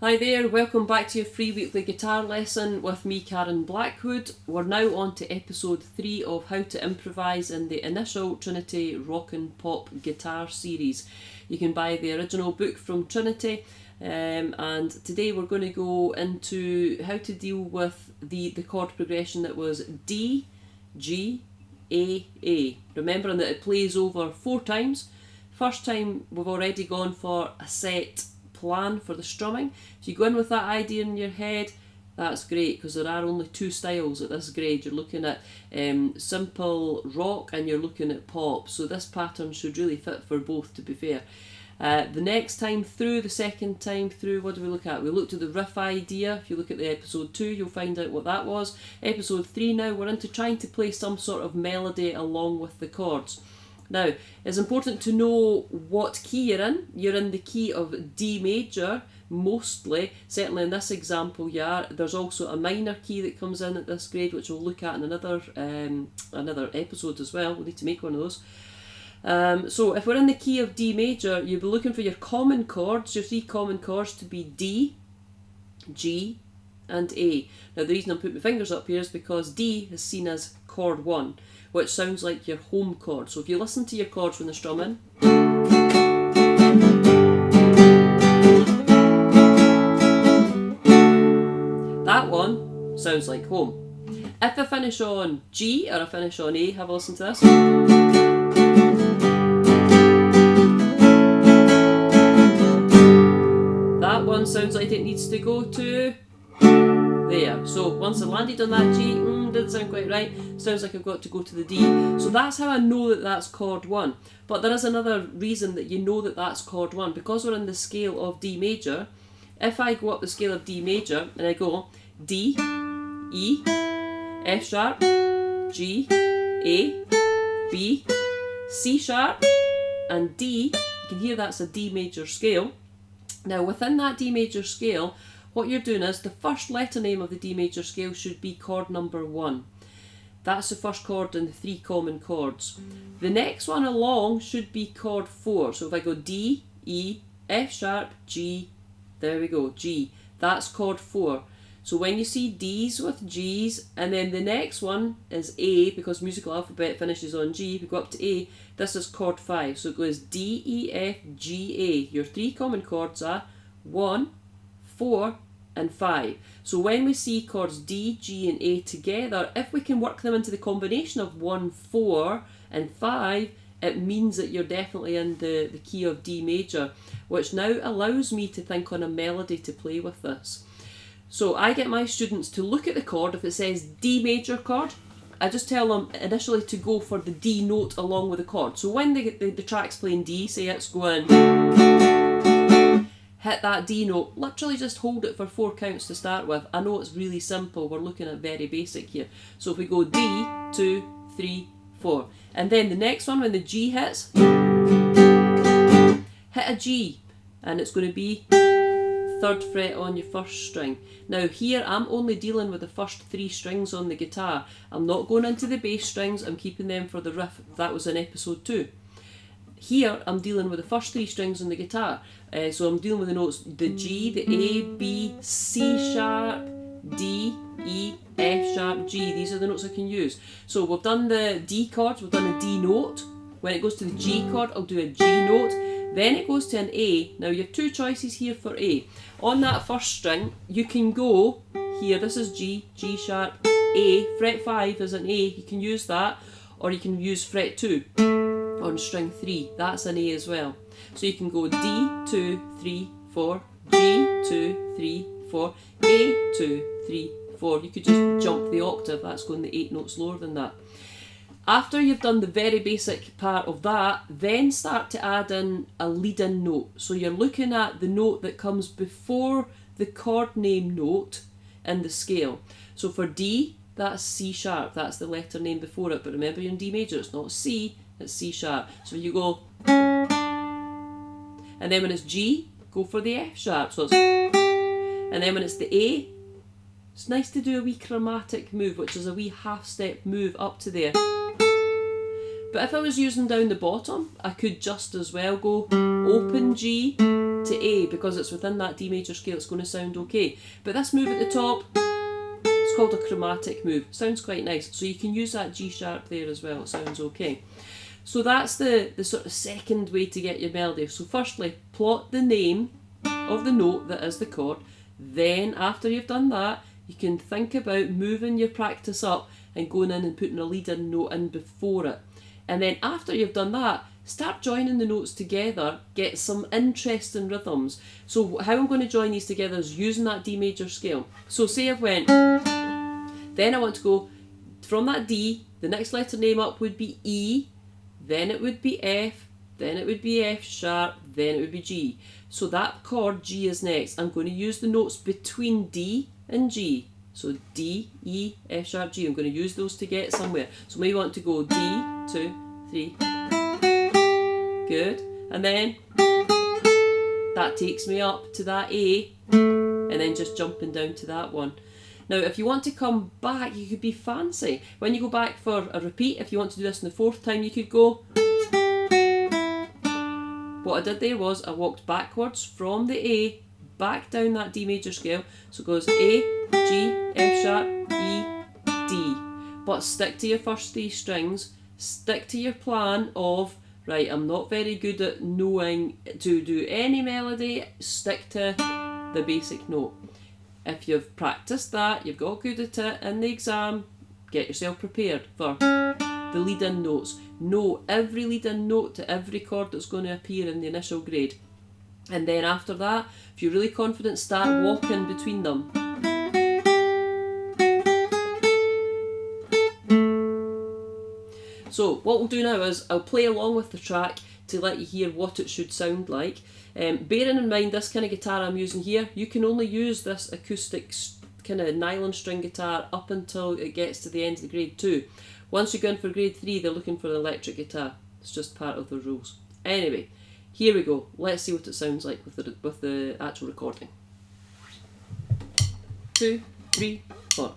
Hi there, welcome back to your free weekly guitar lesson with me, Karen Blackwood. We're now on to episode 3 of How to Improvise in the initial Trinity Rock and Pop guitar series. You can buy the original book from Trinity, and today we're going to go into how to deal with the chord progression that was D, G, A. Remembering that it plays over 4 times. First time we've already gone for a set plan for the strumming. If you go in with that idea in your head, that's great, because there are only 2 styles at this grade. You're looking at simple rock and you're looking at pop, so this pattern should really fit for both, to be fair. The next time through, the second time through, what do we look at? We looked at the riff idea. If you look at the episode 2, you'll find out what that was. Episode 3 now, we're into trying to play some sort of melody along with the chords. Now, it's important to know what key you're in. You're in the key of D major, mostly. Certainly in this example, yeah. There's also a minor key that comes in at this grade, which we'll look at in another episode as well. We'll need to make one of those. So if we're in the key of D major, you'll be looking for your common chords, your 3 common chords to be D, G, and A. Now the reason I'm putting my fingers up here is because D is seen as chord 1, which sounds like your home chord. So if you listen to your chords when they're strumming, that one sounds like home. If I finish on G or I finish on A, have a listen to this. That one sounds like it needs to go to there. So once I landed on that G, didn't sound quite right, sounds like I've got to go to the D. So that's how I know that that's chord 1. But there is another reason that you know that that's chord 1. Because we're in the scale of D major, if I go up the scale of D major and I go D, E, F sharp, G, A, B, C sharp, and D, you can hear that's a D major scale. Now within that D major scale, what you're doing is the first letter name of the D major scale should be chord number 1. That's the first chord in the 3 common chords. The next one along should be chord 4. So if I go D, E, F sharp, G, there we go, G. That's chord 4. So when you see D's with G's, and then the next one is A, because musical alphabet finishes on G, if we go up to A, this is chord 5. So it goes D, E, F, G, A. Your 3 common chords are 1, 4, and 5. So when we see chords D, G and A together, if we can work them into the combination of 1, 4 and 5, it means that you're definitely in the key of D major, which now allows me to think on a melody to play with this. So I get my students to look at the chord. If it says D major chord, I just tell them initially to go for the D note along with the chord. So when the track's playing D, say it's going, hit that D note, literally just hold it for 4 counts to start with. I know it's really simple, we're looking at very basic here. So if we go D, 2, 3, 4. And then the next one, when the G hits, hit a G, and it's going to be 3rd fret on your 1st string. Now here I'm only dealing with the first 3 strings on the guitar. I'm not going into the bass strings, I'm keeping them for the riff. That was in episode 2. Here I'm dealing with the first 3 strings on the guitar. So I'm dealing with the notes, the G, the A, B, C sharp, D, E, F sharp, G. These are the notes I can use. So we've done the D chords, we've done a D note. When it goes to the G chord, I'll do a G note. Then it goes to an A. Now you have 2 choices here for A. On that first string, you can go here, this is G, G sharp, A, fret 5 is an A, you can use that, or you can use fret 2 on string 3, that's an A as well. So you can go D, 2, 3, 4, G, 2, 3, 4, A, 2, 3, 4. You could just jump the octave, that's going the 8 notes lower than that. After you've done the very basic part of that, then start to add in a lead-in note. So you're looking at the note that comes before the chord name note in the scale. So for D, that's C sharp, that's the letter name before it, but remember you're in D major, it's not C, it's C sharp. So you go, and then when it's G, go for the F sharp. So it's, and then when it's the A, it's nice to do a wee chromatic move, which is a wee half step move up to there. But if I was using down the bottom, I could just as well go open G, to A because it's within that D major scale, it's going to sound okay. But this move at the top, it's called a chromatic move. Sounds quite nice. So you can use that G sharp there as well. It sounds okay. So that's the sort of second way to get your melody. So firstly, plot the name of the note that is the chord. Then after you've done that, you can think about moving your practice up and going in and putting a leading note in before it. And then after you've done that, start joining the notes together, get some interesting rhythms. So how I'm going to join these together is using that D major scale. So say I've went, then I want to go from that D, the next letter name up would be E, then it would be F, then it would be F sharp, then it would be G. So that chord G is next. I'm going to use the notes between D and G. So D, E, F sharp, G. I'm going to use those to get somewhere. So maybe want to go D, 2, 3. Good. And then that takes me up to that A, and then just jumping down to that one. Now, if you want to come back, you could be fancy. When you go back for a repeat, if you want to do this in the fourth time, you could go. What I did there was I walked backwards from the A, back down that D major scale. So it goes A, G, F sharp, E, D. But stick to your first 3 strings. Stick to your plan of, right, I'm not very good at knowing to do any melody. Stick to the basic note. If you've practiced that, you've got good at it in the exam, get yourself prepared for the lead-in notes. Know every lead-in note to every chord that's going to appear in the initial grade. And then after that, if you're really confident, start walking between them. So what we'll do now is I'll play along with the track to let you hear what it should sound like. Bearing in mind this kind of guitar I'm using here, you can only use this acoustic kind of nylon string guitar up until it gets to the end of the grade 2. Once you go in for grade 3, they're looking for an electric guitar. It's just part of the rules. Anyway, here we go. Let's see what it sounds like with the actual recording. 2, 3, 4.